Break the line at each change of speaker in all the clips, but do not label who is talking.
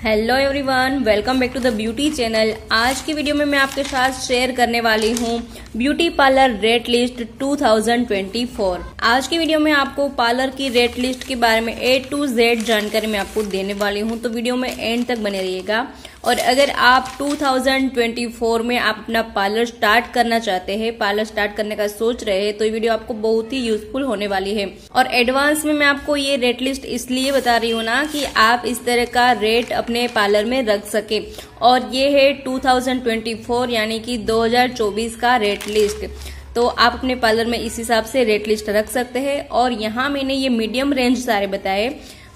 Hello everyone, welcome back to the beauty channel. आज की video में मैं आपके साथ शेयर करने वाली हूँ ब्यूटी पार्लर रेट लिस्ट 2024। आज की वीडियो में आपको पार्लर की रेट लिस्ट के बारे में A to Z जानकारी मैं आपको देने वाली हूँ, तो वीडियो में एंड तक बने रहिएगा। और अगर आप 2024 में आप अपना पार्लर स्टार्ट करना चाहते हैं, पार्लर स्टार्ट करने का सोच रहे हैं, तो ये वीडियो आपको बहुत ही यूजफुल होने वाली है। और एडवांस में मैं आपको ये रेट लिस्ट इसलिए बता रही हूँ ना कि आप इस तरह का रेट अपने पार्लर में रख सके। और ये है 2024 यानी कि 2024 का रेट लिस्ट, तो आप अपने पार्लर में इस हिसाब से रेट लिस्ट रख सकते हैं। और यहाँ मैंने ये मीडियम रेंज सारे बताए,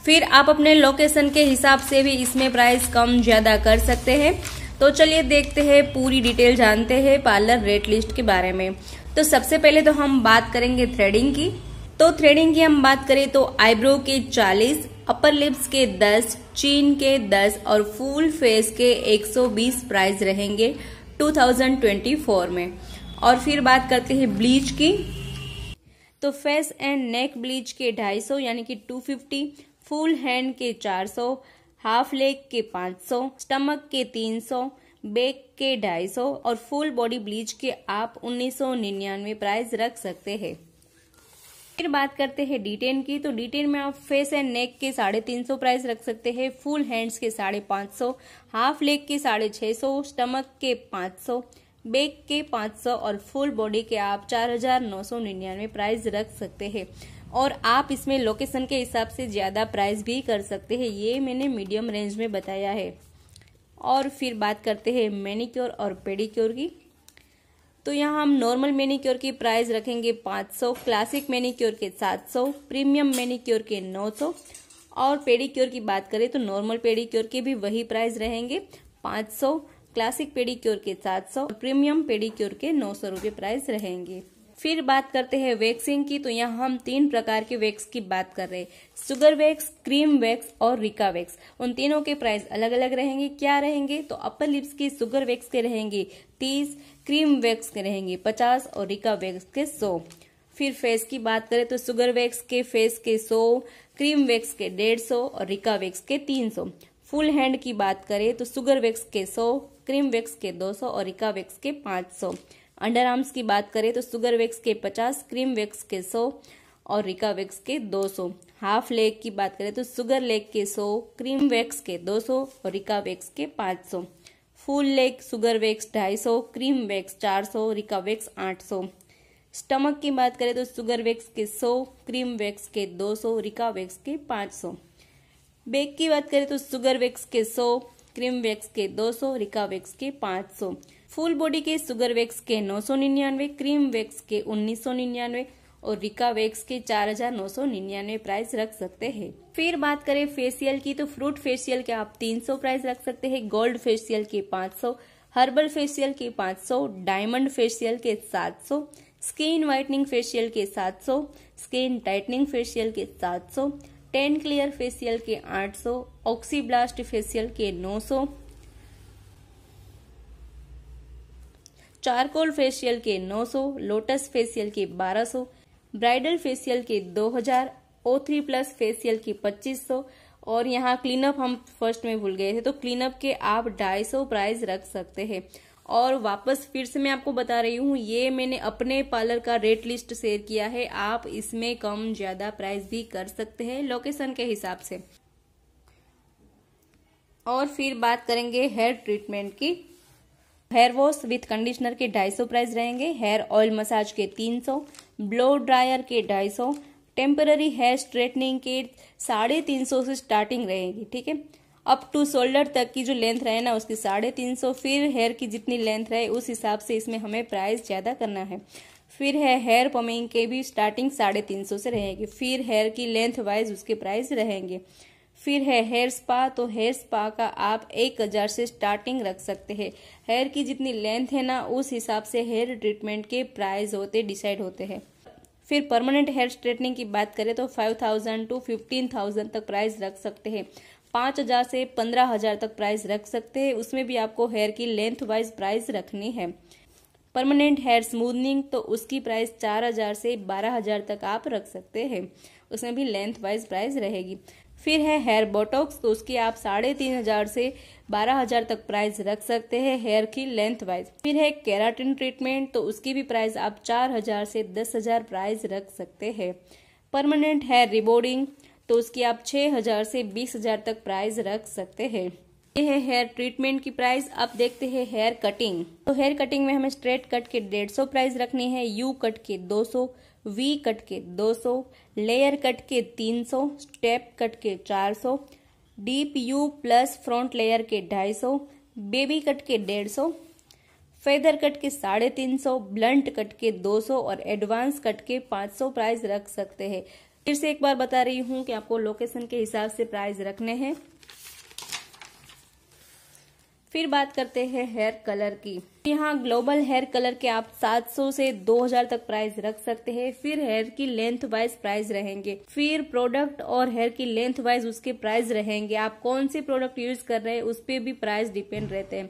फिर आप अपने लोकेशन के हिसाब से भी इसमें प्राइस कम ज्यादा कर सकते हैं। तो चलिए देखते हैं, पूरी डिटेल जानते हैं पार्लर रेट लिस्ट के बारे में। तो सबसे पहले तो हम बात करेंगे थ्रेडिंग की। तो थ्रेडिंग की हम बात करें तो आईब्रो के 40, अपर लिप्स के 10, चीन के 10 और फुल फेस के 120 प्राइस रहेंगे 2024 में। और फिर बात करते हैं ब्लीच की। तो फेस एंड नेक ब्लीच के 250 यानी कि 250, फुल हैंड के 400, हाफ लेग के 500, स्टमक के 300, बैक के 250 और फुल बॉडी ब्लीच के आप 1999 प्राइस रख सकते हैं। फिर बात करते हैं D10 की। तो D10 में आप फेस एंड नेक के 350 प्राइस रख सकते हैं, फुल हैंड्स के 550, हाफ लेग के 650, स्टमक के 500, बैक के 500 और फुल बॉडी के आप 4999 प्राइस रख सकते हैं। और आप इसमें लोकेशन के हिसाब से ज्यादा प्राइस भी कर सकते हैं, ये मैंने मीडियम रेंज में बताया है। और फिर बात करते हैं मैनिक्योर और पेडिक्योर की। तो यहाँ हम नॉर्मल मैनिक्योर की प्राइस रखेंगे 500, क्लासिक मैनिक्योर के 700, प्रीमियम मैनिक्योर के 900। और पेडिक्योर की बात करें तो नॉर्मल पेडिक्योर के भी वही प्राइस रहेंगे 500, क्लासिक पेडिक्योर के 700 और प्रीमियम पेडिक्योर के 900 रुपये प्राइस रहेंगे। फिर बात करते हैं वैक्सिंग की। तो यहाँ हम 3 प्रकार के वैक्स की बात कर रहे हैं, शुगर वैक्स, क्रीम वैक्स और रिका वैक्स। उन तीनों के प्राइस अलग अलग रहेंगे। क्या रहेंगे? तो अपर लिप्स की शुगर वैक्स के रहेंगे 30, क्रीम वैक्स के रहेंगे 50 और रिका वैक्स के 100। फिर फेस की बात करें तो शुगर वैक्स के फेस के 100, क्रीम वैक्स के 150 और रिका वैक्स के 300। फुल हैंड की बात करें तो शुगर वैक्स के 100, क्रीम वैक्स के 200 और रिका वैक्स के 500। अंडर आर्म्स की बात करें तो शुगर वैक्स के 50, क्रीम वैक्स के 100 और रिका वैक्स के 200। हाफ लेग की बात करें तो शुगर लेग के 100, क्रीम वैक्स के 200 और रिका वैक्स के 500। Full leg sugar wax 250, cream wax 400, Rica wax 800। Stomach की बात करें तो शुगर वैक्स के 100, क्रीम वैक्स के 200, रिका वैक्स के 500। बैक की बात करें तो शुगर वैक्स के 100, क्रीम वैक्स के 200, रिका वैक्स के 500। फुल बॉडी के शुगर वैक्स के 999, क्रीम वैक्स के 1999 और रिका वैक्स के 4999 प्राइस रख सकते हैं। फिर बात करें फेशियल की। तो फ्रूट फेशियल के आप 300 प्राइस रख सकते हैं, गोल्ड फेशियल के 500, हर्बल फेशियल के 500, डायमंड फेशियल के 700, स्किन व्हाइटनिंग फेशियल के 700, स्किन टाइटनिंग फेशियल के 700, टेन क्लियर फेशियल के 800, ऑक्सी ब्लास्ट फेशियल के 900, चारकोल फेशियल के 900, लोटस फेशियल के 1200, ब्राइडल फेशियल के 2000, O3+ फेशियल के 2500। और यहाँ क्लीनअप हम फर्स्ट में भूल गए थे, तो क्लीनअप के आप 250 प्राइस रख सकते हैं। और वापस फिर से मैं आपको बता रही हूँ, ये मैंने अपने पार्लर का रेट लिस्ट शेयर किया है, आप इसमें कम ज्यादा प्राइस भी कर सकते हैं लोकेशन के हिसाब से। और फिर बात करेंगे हेयर ट्रीटमेंट की। हेयर वॉश विथ कंडीशनर के 250 प्राइस रहेंगे, हेयर ऑयल मसाज के 300, ब्लो ड्रायर के 250, टेम्पररी हेयर स्ट्रेटनिंग के 350 से स्टार्टिंग रहेगी, ठीक है। अप टू शोल्डर तक की जो लेंथ रहे ना उसकी 350। फिर हेयर की जितनी लेंथ रहे उस हिसाब से इसमें हमें प्राइस ज्यादा करना है। फिर है हेयर पमिंग के भी स्टार्टिंग 350 से रहेगी। फिर हेयर की लेंथ वाइज उसके प्राइस रहेंगे। फिर है हेयर स्पा। तो हेयर स्पा का आप 1000 से स्टार्टिंग रख सकते हैं। हेयर की जितनी लेंथ है ना उस हिसाब से हेयर ट्रीटमेंट के प्राइस डिसाइड होते हैं। फिर परमानेंट हेयर स्ट्रेटनिंग की बात करें तो 5000 to 15000 तक प्राइस रख सकते हैं। 5000 से 15000 तक प्राइस रख सकते हैं, उसमें भी आपको हेयर की लेंथ वाइज प्राइस रखनी है। परमानेंट हेयर स्मूथनिंग तो उसकी प्राइस 4000 से 12000 तक आप रख सकते हैं, उसमें भी लेंथ वाइज प्राइस रहेगी। फिर है हेयर बोटॉक्स, तो उसकी आप 3,500 से 12,000 तक प्राइस रख सकते हैं हेयर की लेंथ वाइज। फिर है केराटिन ट्रीटमेंट, तो उसकी भी प्राइस आप 4,000 से 10,000 प्राइस रख सकते हैं। परमानेंट हेयर रिबोर्डिंग, तो उसकी आप 6,000 से 20,000 तक प्राइस रख सकते हैं। ये है हेयर ट्रीटमेंट की प्राइस। अब देखते हैं हेयर कटिंग। तो हेयर कटिंग में हमें स्ट्रेट कट के 150 प्राइस रखनी है, यू कट के 200, वी कट के 200, लेयर कट के 300, स्टेप कट के 400, deep you plus front layer के 250, बेबी कट के 150, फेदर कट के 350, ब्लंट कट के 200 और एडवांस कट के 500 प्राइस रख सकते हैं। फिर से एक बार बता रही हूं कि आपको लोकेशन के हिसाब से प्राइस रखने हैं। फिर बात करते हैं हेयर कलर की। यहाँ ग्लोबल हेयर कलर के आप 700 से 2,000 तक प्राइस रख सकते हैं। फिर हेयर की लेंथ वाइज प्राइस रहेंगे, फिर प्रोडक्ट और हेयर की लेंथ वाइज उसके प्राइस रहेंगे। आप कौन से प्रोडक्ट यूज कर रहे हैं उस पर भी प्राइस डिपेंड रहते हैं।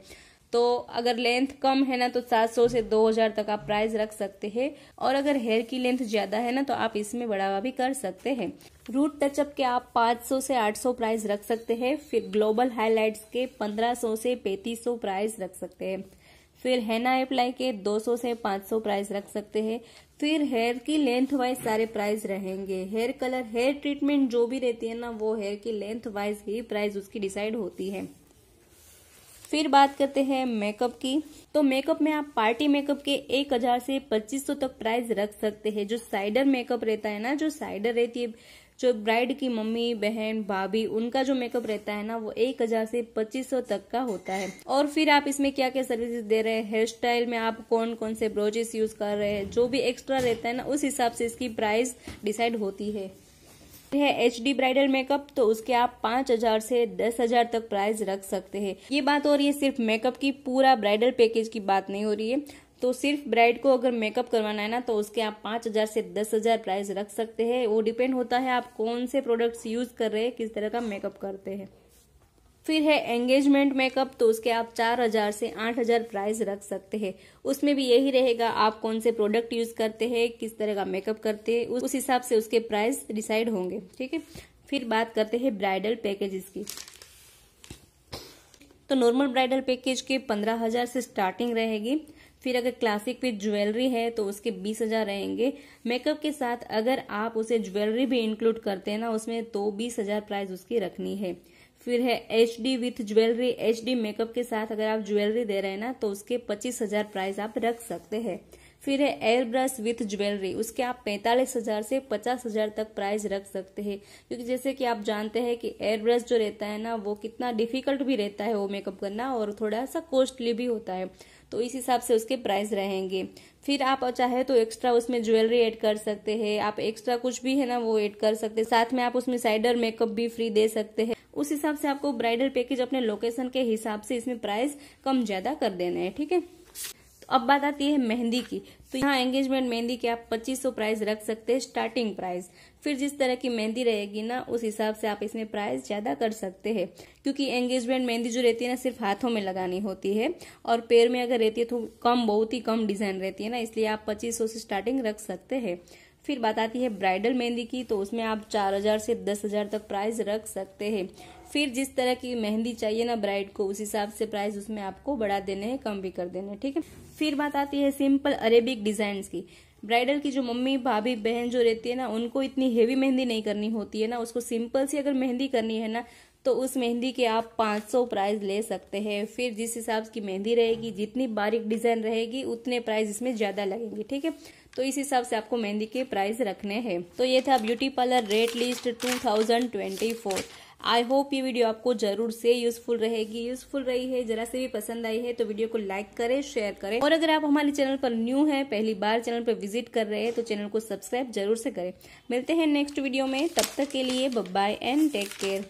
तो अगर लेंथ कम है ना तो 700 से 2,000 तक आप प्राइस रख सकते हैं, और अगर हेयर की लेंथ ज्यादा है ना तो आप इसमें बढ़ावा भी कर सकते हैं। रूट टचअप के आप 500 से 800 प्राइस रख सकते हैं। फिर ग्लोबल हाइलाइट्स के 1500 से 3500 प्राइस रख सकते हैं। फिर हेना अप्लाई के 200 से 500 प्राइस रख सकते हैं। फिर हेयर की लेंथ वाइज सारे प्राइस रहेंगे। हेयर कलर, हेयर ट्रीटमेंट जो भी रहती है ना वो हेयर की लेंथ वाइज ही प्राइस उसकी डिसाइड होती है। फिर बात करते हैं मेकअप की। तो मेकअप में आप पार्टी मेकअप के 1,000 से 2,500 तक प्राइस रख सकते हैं। जो साइडर मेकअप रहता है ना, जो साइडर रहती है, जो ब्राइड की मम्मी, बहन, भाभी, उनका जो मेकअप रहता है ना वो 1,000 से 2,500 तक का होता है। और फिर आप इसमें क्या क्या सर्विसेज दे रहे हैं, हेयर स्टाइल में आप कौन कौन से ब्रोचेस यूज कर रहे हैं, जो भी एक्स्ट्रा रहता है ना उस हिसाब से इसकी प्राइस डिसाइड होती है। है HD ब्राइडल मेकअप, तो उसके आप 5,000 से 10,000 तक प्राइस रख सकते हैं। ये बात हो रही है सिर्फ मेकअप की, पूरा ब्राइडल पैकेज की बात नहीं हो रही है। तो सिर्फ ब्राइड को अगर मेकअप करवाना है ना तो उसके आप 5,000 से 10,000 प्राइस रख सकते हैं। वो डिपेंड होता है आप कौन से प्रोडक्ट्स यूज कर रहे हैं, किस तरह का मेकअप करते हैं। फिर है एंगेजमेंट मेकअप, तो उसके आप 4,000 से 8,000 प्राइस रख सकते हैं। उसमें भी यही रहेगा आप कौन से प्रोडक्ट यूज करते हैं, किस तरह का मेकअप करते हैं, उस हिसाब से उसके प्राइस डिसाइड होंगे। ठीक है। फिर बात करते हैं ब्राइडल पैकेजेस की। तो नॉर्मल ब्राइडल पैकेज के 15,000 से स्टार्टिंग रहेगी। फिर अगर क्लासिक विद ज्वेलरी है तो उसके 20,000 रहेंगे। मेकअप के साथ अगर आप उसे ज्वेलरी भी इंक्लूड करते हैं ना उसमें, तो 20,000 प्राइस उसकी रखनी है। फिर है HD with jewellery, HD makeup के साथ अगर आप ज्वेलरी दे रहे हैं ना तो उसके 25,000 प्राइस आप रख सकते हैं। फिर है एयर ब्रश विथ ज्वेलरी, उसके आप 45,000 से 50,000 तक प्राइस रख सकते हैं। क्योंकि जैसे कि आप जानते हैं कि एयर ब्रश जो रहता है ना वो कितना डिफिकल्ट भी रहता है वो मेकअप करना, और थोड़ा सा कॉस्टली भी होता है, तो इस हिसाब से उसके प्राइस रहेंगे। फिर आप चाहे तो एक्स्ट्रा उसमें ज्वेलरी ऐड कर सकते हैं, आप एक्स्ट्रा कुछ भी है ना वो ऐड कर सकते हैं। साथ में आप उसमें साइडर मेकअप भी फ्री दे सकते हैं। उस हिसाब से आपको ब्राइडल पैकेज अपने लोकेशन के हिसाब से इसमें प्राइस कम ज्यादा कर देने हैं। ठीक है। तो अब बात आती है मेहंदी की। तो यहाँ एंगेजमेंट मेहंदी के आप 2,500 प्राइस रख सकते हैं स्टार्टिंग प्राइस। फिर जिस तरह की मेहंदी रहेगी ना उस हिसाब से आप इसमें प्राइस ज्यादा कर सकते हैं, क्योंकि एंगेजमेंट मेहंदी जो रहती है ना सिर्फ हाथों में लगानी होती है, और पैर में अगर रहती है तो बहुत ही कम डिजाइन रहती है ना, इसलिए आप 2,500 से स्टार्टिंग रख सकते हैं। फिर बात आती है ब्राइडल मेहंदी की, तो उसमें आप 4,000 से 10,000 तक प्राइस रख सकते हैं। फिर जिस तरह की मेहंदी चाहिए ना ब्राइड को उस हिसाब से प्राइस उसमें आपको बढ़ा देने हैं, कम भी कर देने हैं। ठीक है। फिर बात आती है सिंपल अरेबिक डिजाइन की। ब्राइडल की जो मम्मी, भाभी, बहन जो रहती है ना उनको इतनी हेवी मेहंदी नहीं करनी होती है ना, उसको सिंपल सी अगर मेहंदी करनी है ना तो उस मेहंदी के आप 500 प्राइस ले सकते हैं। फिर जिस हिसाब की मेहंदी रहेगी, जितनी बारीक डिजाइन रहेगी उतने प्राइस इसमें ज्यादा लगेंगे। ठीक है। तो इस हिसाब से आपको मेहंदी के प्राइस रखने हैं। तो ये था beauty parlour rate list 2024। I hope ये वीडियो आपको जरूर से यूजफुल रही है। जरा से भी पसंद आई है तो वीडियो को लाइक करें, शेयर करें, और अगर आप हमारे चैनल पर न्यू हैं, पहली बार चैनल पर विजिट कर रहे हैं तो चैनल को सब्सक्राइब जरूर से करें। मिलते हैं नेक्स्ट वीडियो में, तब तक के लिए bye bye and take care.